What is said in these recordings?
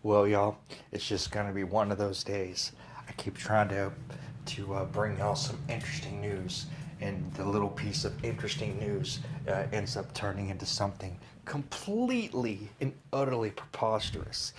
Well, y'all, it's just gonna be one of those days. I keep trying to bring y'all some interesting news, and the little piece of interesting news ends up turning into something completely and utterly preposterous.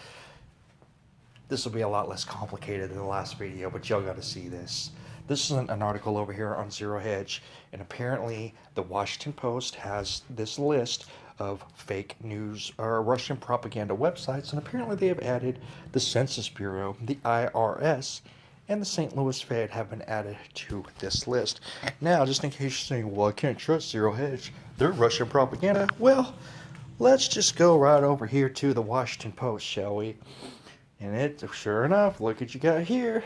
This will be a lot less complicated than the last video, but y'all got to see this. This is an article over here on Zero Hedge, and apparently the Washington Post has this list of fake news or Russian propaganda websites, and apparently they have added the Census Bureau, the IRS, and the St. Louis Fed have been added to this list. Now, just in case you're saying, well, I can't trust Zero Hedge, they're Russian propaganda. Well, let's just go right over here to the Washington Post, shall we? And it, sure enough, look what you got here.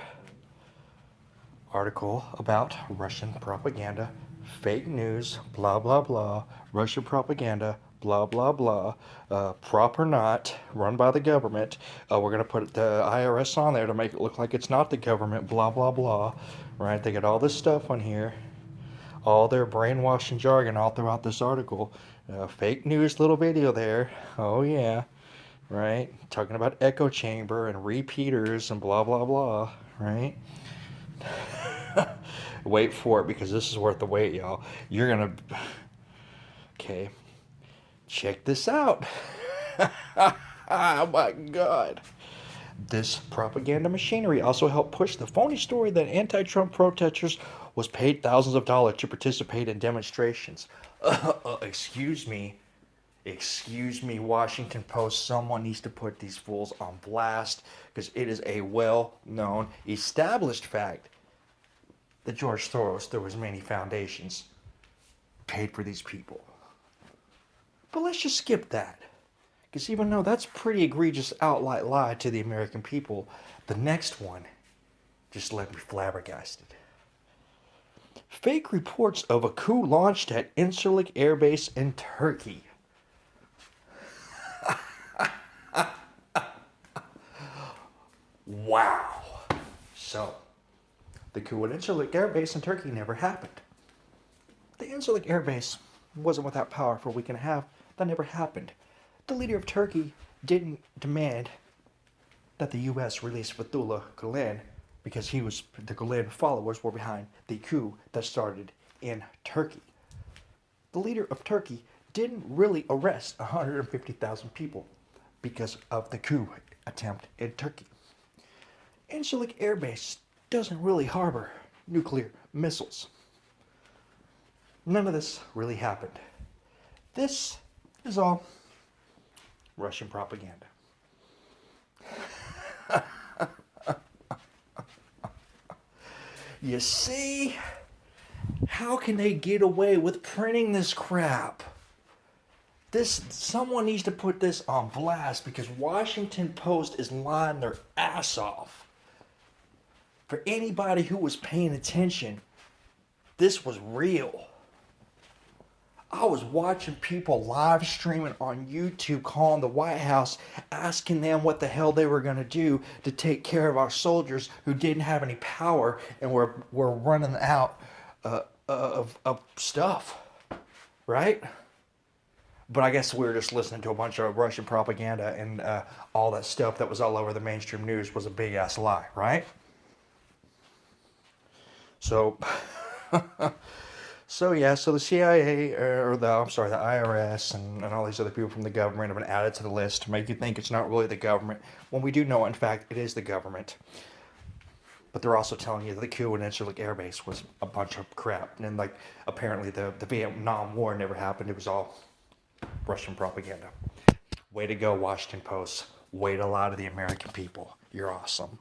Article about Russian propaganda, fake news, blah, blah, blah, Russian propaganda, blah, blah, blah, prop or not, run by the government. We're going to put the IRS on there to make it look like it's not the government, blah, blah, blah, right? They got all this stuff on here, all their brainwashing jargon all throughout this article. Fake news little video there. Oh, yeah. Right? Talking about echo chamber and repeaters and blah, blah, blah, right? Wait for it, because this is worth the wait, y'all. You're gonna... Okay. Check this out. Oh my God. This propaganda machinery also helped push the phony story that anti-Trump protesters was paid thousands of dollars to participate in demonstrations. Excuse me. Excuse me, Washington Post, someone needs to put these fools on blast, because it is a well-known, established fact that George Soros, through his many foundations, paid for these people. But let's just skip that, because even though that's a pretty egregious outright lie to the American people, the next one just left me flabbergasted. Fake reports of a coup launched at Incirlik Air Base in Turkey. Wow. So, the coup at Incirlik Air Base in Turkey never happened. The Incirlik Air Base wasn't without power for a week and a half. That never happened. The leader of Turkey didn't demand that the U.S. release Fethullah Gulen because the Gulen followers were behind the coup that started in Turkey. The leader of Turkey didn't really arrest 150,000 people because of the coup attempt in Turkey. Incirlik Air Base doesn't really harbor nuclear missiles. None of this really happened. This is all Russian propaganda. You see? How can they get away with printing this crap? Someone needs to put this on blast, because Washington Post is lying their ass off. For anybody who was paying attention, this was real. I was watching people live streaming on YouTube calling the White House, asking them what the hell they were going to do to take care of our soldiers who didn't have any power and were running out of stuff, right? But I guess we were just listening to a bunch of Russian propaganda, and all that stuff that was all over the mainstream news was a big ass lie, right? So, so the CIA, the IRS, and all these other people from the government have been added to the list to make you think it's not really the government, when we do know, in fact, it is the government. But they're also telling you that the coup in Incirlik Air Base was a bunch of crap, and apparently the Vietnam War never happened. It was all Russian propaganda. Way to go, Washington Post. Way to lie to the American people. You're awesome.